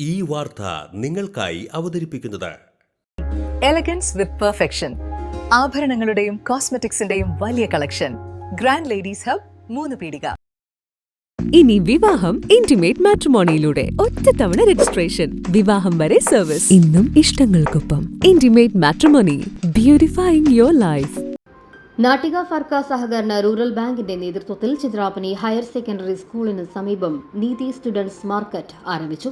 ഈ വാർത്ത നിങ്ങൾക്കായി അവതരിപ്പിക്കുന്നത് എലഗൻസ് വിത്ത് പെർഫെക്ഷൻ, ആഭരണങ്ങളുടെയും കോസ്മെറ്റിക്സിന്റെയും വലിയ കളക്ഷൻ. ഗ്രാൻഡ് ലേഡീസ് ഹബ്, 3 പീടിക. ഇനി വിവാഹം ഇന്റിമേറ്റ് മാട്രിമോണിയിലൂടെ ഒറ്റത്തവണ രജിസ്ട്രേഷൻ, വിവാഹം വരെ സർവീസ്. ഇന്നും ഇഷ്ടങ്ങൾക്കൊപ്പം intimate matrimony, beautifying your life. Nattika Firka സഹകരണ റൂറൽ ബാങ്കിന്റെ നേതൃത്വത്തിൽ ചിത്രാപ്പനി ഹയർ സെക്കൻഡറി സ്കൂളിന് സമീപം നീതി സ്റ്റുഡൻസ് മാർക്കറ്റ് ആരംഭിച്ചു.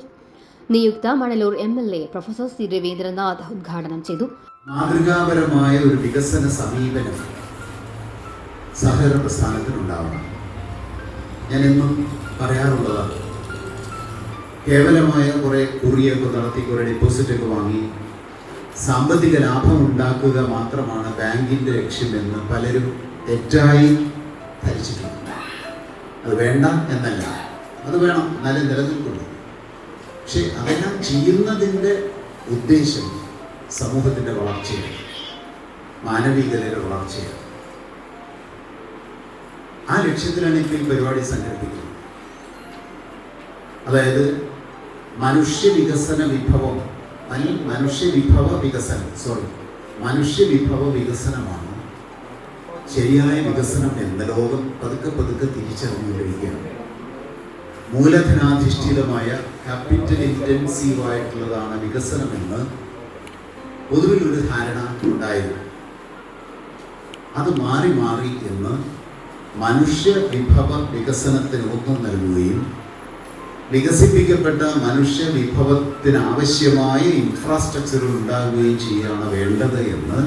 നിയുക്ത Manalur MLA professor C Raveendranath ഉദ്ഘാടനം ചെയ്തു. മാതൃകാപരമായ ഒരു വികസന സമീപനം സഹകരണ പ്രസ്ഥാനത്തിനുണ്ടാവണം. ഞാൻ എന്നും പറയാറുള്ളതാണ്, കേവലമായ കുറെ കുറിയൊക്കെ നടത്തി കുറെ ഡെപ്പോസിറ്റൊക്കെ വാങ്ങി സാമ്പത്തിക ലാഭം ഉണ്ടാക്കുക മാത്രമാണ് ബാങ്കിൻ്റെ ലക്ഷ്യമെന്ന് പലരും തെറ്റായി ധരിച്ചിട്ടുണ്ട്. അത് വേണ്ട എന്നല്ല, അത് വേണം, നല്ല നിലനിൽക്കുന്നു. പക്ഷെ അതെല്ലാം ചെയ്യുന്നതിൻ്റെ ഉദ്ദേശം സമൂഹത്തിൻ്റെ വളർച്ചയാണ്, മാനവികതയുടെ വളർച്ചയാണ്. ആ ലക്ഷ്യത്തിലാണ് ഇപ്പോൾ ഈ പരിപാടി സംഘടിപ്പിക്കുന്നത്. അതായത് മനുഷ്യ വിഭവ വികസനമാണ് ശരിയായ വികസനം എന്ന് ലോകം പതുക്കെ പതുക്കെ തിരിച്ചറിഞ്ഞുകൊണ്ടിരിക്കുകയാണ്. മൂലധനാധിഷ്ഠിതമായ ക്യാപിറ്റൽ ഇൻറ്റൻസീവായിട്ടുള്ളതാണ് വികസനമെന്ന് പൊതുവിലൊരു ധാരണ ഉണ്ടായിരുന്നു. അത് മാറി മാറി എന്ന് മനുഷ്യ വിഭവ വികസനത്തിന് ഊന്നൽ നൽകുകയും വികസിപ്പിക്കപ്പെട്ട മനുഷ്യ വിഭവത്തിനാവശ്യമായ ഇൻഫ്രാസ്ട്രക്ചറുകൾ ഉണ്ടാകുകയും ചെയ്യുകയാണ് വേണ്ടത് എന്ന്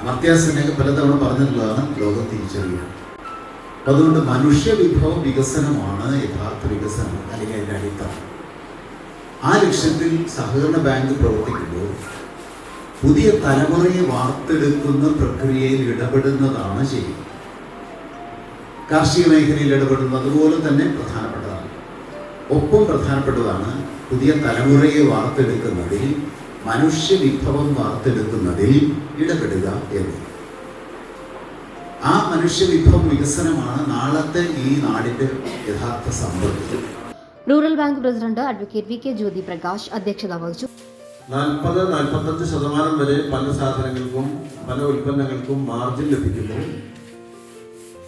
അമർത്യാസേനയൊക്കെ പലതവണ പറഞ്ഞിട്ടുള്ളതാണ് ലോകം തിരിച്ചറിയുക. അതുകൊണ്ട് മനുഷ്യ വിഭവ വികസനമാണ് യഥാർത്ഥ വികസനം, അല്ലെങ്കിൽ അതിൻ്റെ അടിത്തറ. ആ ലക്ഷ്യത്തിൽ സഹകരണ ബാങ്ക് പ്രവർത്തിക്കുമ്പോൾ പുതിയ തലമുറയെ വാർത്തെടുക്കുന്ന പ്രക്രിയയിൽ ഇടപെടുന്നതാണ് ശരി. കാർഷിക മേഖലയിൽ ഇടപെടുന്നത് അതുപോലെ തന്നെ പ്രധാനപ്പെട്ടതാണ്. ഒപ്പം പ്രധാനപ്പെട്ടതാണ് പുതിയ തലമുറയെ വാർത്തെടുക്കുന്നതിൽ, മനുഷ്യ വിഭവം വാർത്തെടുക്കുന്നതിൽ ഇടപെടുക എന്ന്. ആ മനുഷ്യ വിഭവ വികസനമാണ് നാളത്തെ ഈ നാടിന്റെ യഥാർത്ഥ സമ്പത്ത്. Rural bank president advocate VK Jyothi Prakash അധ്യക്ഷത വഹിച്ചു. 40-45% വരെ പല സാധനങ്ങൾക്കും പല ഉൽപ്പന്നങ്ങൾക്കും മാർജിൻ ലഭിക്കുന്നു.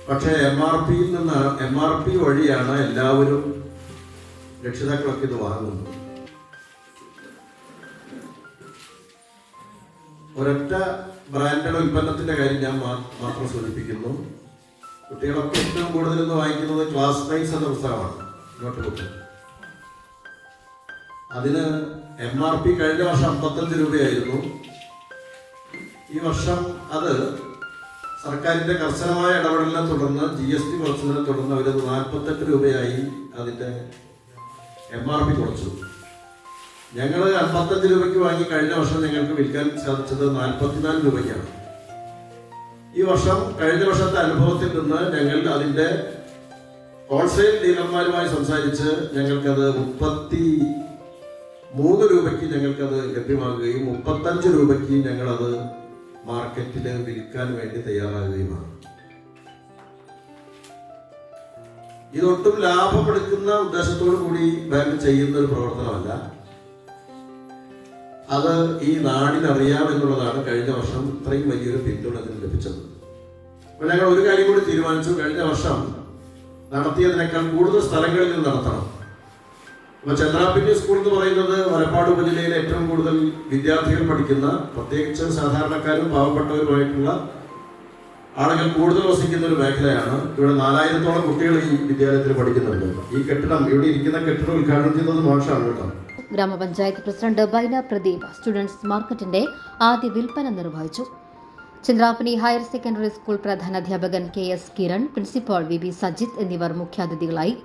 പക്ഷേ MRP വഴിയാണ് എല്ലാവരും, രക്ഷിതാക്കളൊക്കെ ഇത് വാങ്ങുന്നത്. ഒരൊറ്റ ബ്രാൻഡഡ് ഉൽപ്പന്നത്തിന്റെ കാര്യം ഞാൻ മാത്രം സൂചിപ്പിക്കുന്നു. കുട്ടികളൊക്കെ ഏറ്റവും കൂടുതൽ ഇന്ന് വാങ്ങിക്കുന്നത് ക്ലാസ് റൈസ് എന്ന പുസ്തകമാണ്, നോട്ട് ബുക്ക്. അതിന് MRP കഴിഞ്ഞ വർഷം 55 രൂപയായിരുന്നു. ഈ വർഷം അത് സർക്കാരിന്റെ കർശനമായ ഇടപെടലിനെ തുടർന്ന്, GST കുറച്ചതിനെ തുടർന്ന് അവർ 48 രൂപയായി അതിന്റെ MRP കുറച്ചു. ഞങ്ങൾ 55 രൂപയ്ക്ക് വാങ്ങി കഴിഞ്ഞ വർഷം ഞങ്ങൾക്ക് വിൽക്കാൻ സാധിച്ചത് 44 രൂപയ്ക്കാണ്. ഈ വർഷം കഴിഞ്ഞ വർഷത്തെ അനുഭവത്തിൽ നിന്ന് ഞങ്ങൾ അതിൻ്റെ ഹോൾസെയിൽ ഡീലർമാരുമായി സംസാരിച്ച് ഞങ്ങൾക്കത് 33 രൂപയ്ക്ക് ഞങ്ങൾക്കത് ലഭ്യമാകുകയും 35 രൂപയ്ക്ക് ഞങ്ങളത് മാർക്കറ്റിൽ വിൽക്കാൻ വേണ്ടി തയ്യാറാകുകയുമാണ്. ഇതൊട്ടും ലാഭമെടുക്കുന്ന ഉദ്ദേശത്തോടു കൂടി ബാങ്ക് ചെയ്യുന്ന ഒരു പ്രവർത്തനമല്ല. അത് ഈ നാടിനറിയാമെന്നുള്ളതാണ് കഴിഞ്ഞ വർഷം ഇത്രയും വലിയൊരു പിന്തുണ ലഭിച്ചത്. അപ്പോൾ ഞങ്ങൾ ഒരു കാര്യം കൂടി തീരുമാനിച്ചു, കഴിഞ്ഞ വർഷം നടത്തിയതിനേക്കാൾ കൂടുതൽ സ്ഥലങ്ങളിൽ നിന്ന് നടത്തണം. അപ്പോൾ ചന്ദ്രാപ്പിന്നി സ്കൂൾ എന്ന് പറയുന്നത് വലപ്പാട് ഉപജില്ലയിലെ ഏറ്റവും കൂടുതൽ വിദ്യാർത്ഥികൾ പഠിക്കുന്ന, പ്രത്യേകിച്ച് സാധാരണക്കാരും പാവപ്പെട്ടവരുമായിട്ടുള്ള ആളുകൾ കൂടുതൽ വസിക്കുന്ന ഒരു മേഖലയാണ്. ഇവിടെ 4000-ഓളം കുട്ടികൾ ഈ വിദ്യാലയത്തിൽ പഠിക്കുന്നുണ്ട്. ഈ കെട്ടിടം, ഇവിടെ ഇരിക്കുന്ന കെട്ടിടം ഉദ്ഘാടനം ചെയ്യുന്നത് മോശമാണ് കേട്ടോ. ഗ്രാമപഞ്ചായത്ത് പ്രസിഡന്റ് ബൈന പ്രദീപ് സ്റ്റുഡൻസ് മാർക്കറ്റിന്റെ ആദ്യ വിൽപ്പന നിർവഹിച്ചു. ചന്ദ്രാപ്പനി ഹയർ സെക്കൻഡറി സ്കൂൾ പ്രധാനാധ്യാപകൻ KS Kiran, principal VB Sajith എന്നിവർ മുഖ്യാതിഥികളായി.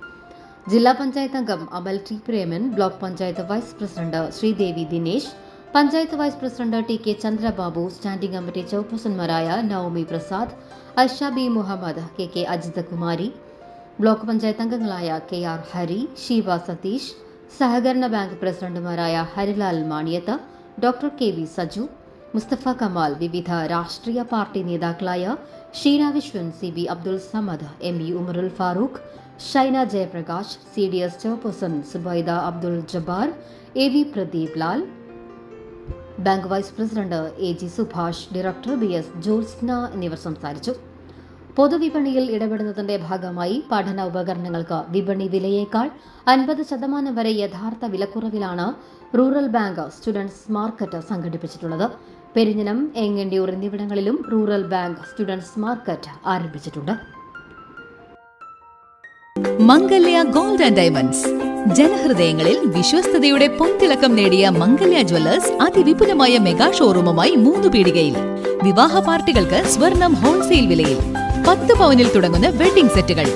ജില്ലാ പഞ്ചായത്ത് അംഗം Amal T Preman, block panchayat vice president Sreedevi Dinesh, panchayat vice president TK Chandrababu, standing committee ചെയർപേഴ്സൺമാരായ Navami Prasad, Aisha B Muhammad, KK Ajithakumari, block panchayat അംഗങ്ങളായ KR ഹരി, ഷീബ സതീഷ്, സഹകരണ ബാങ്ക് പ്രസിഡന്റുമാരായ ഹരിലാൽ മാണിയത്ത്, ഡോക്ടർ KV സജു, മുസ്തഫ കമാൽ, വിവിധ രാഷ്ട്രീയ പാർട്ടി നേതാക്കളായ ഷീന വിശ്വൻ, CB അബ്ദുൾ സമദ്, ME ഉമറുൽ Farooq, Shaina Jayaprakash, CDS chairperson Subaida Abdul Jabbar, AV Pradeep Lal, bank vice president AG Subhash, director BS Jyotsna എന്നിവർ സംസാരിച്ചു. പൊതുവിപണിയിൽ ഇടപെടുന്നതിന്റെ ഭാഗമായി പഠന ഉപകരണങ്ങൾക്ക് വിപണി വിലയേക്കാൾ 50% വരെ യഥാർത്ഥ വിലക്കുറവിലാണ് റൂറൽ ബാങ്ക് സ്റ്റുഡൻസ് മാർക്കറ്റ് സംഘടിപ്പിച്ചിട്ടുള്ളത്. പെരിഞ്ഞനം, എങ്ങണ്ടിയൂർ എന്നിവിടങ്ങളിലും റൂറൽ ബാങ്ക് സ്റ്റുഡൻസ് മാർക്കറ്റ് ആരംഭിച്ചിട്ടുണ്ട്. മംഗല്യ ഗോൾഡ് ആൻഡ് ഡയമണ്ട്സ്, ജനഹൃദയങ്ങളിൽ വിശ്വസ്തയുടെ പൊൻതിളക്കം നേടിയ മംഗല്യ ജ്വല്ലേഴ്സ് അതിവിപുലമായ മെഗാ ഷോറൂമുമായി 3 പീടികയിൽ. വിവാഹ പാർട്ടികൾക്ക് സ്വർണം ഹോൾസെയിൽ വിലയിൽ. 10 പവനിൽ തുടങ്ങുന്ന വെഡിംഗ് സെറ്റുകൾ,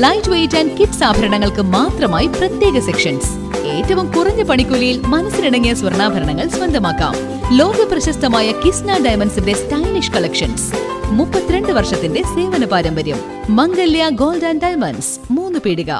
ലൈറ്റ് വെയ്റ്റ് ആൻഡ് കിഡ്സ് ആഭരണങ്ങൾക്ക് മാത്രമായി പ്രത്യേക സെക്ഷൻസ്. ഏറ്റവും കുറഞ്ഞ പണിക്കൂലിയിൽ മനസ്സിനിണങ്ങിയ സ്വർണ്ണാഭരണങ്ങൾ സ്വന്തമാക്കാം. ലോക പ്രശസ്തമായ കിസ്ന ഡയമണ്ട്സിന്റെ സ്റ്റൈലിഷ് കളക്ഷൻസ്. 32 വർഷത്തിന്റെ സേവന പാരമ്പര്യം. മംഗല്യ ഗോൾഡ് ആൻഡ് ഡയമണ്ട്സ്, 3 പീടിക.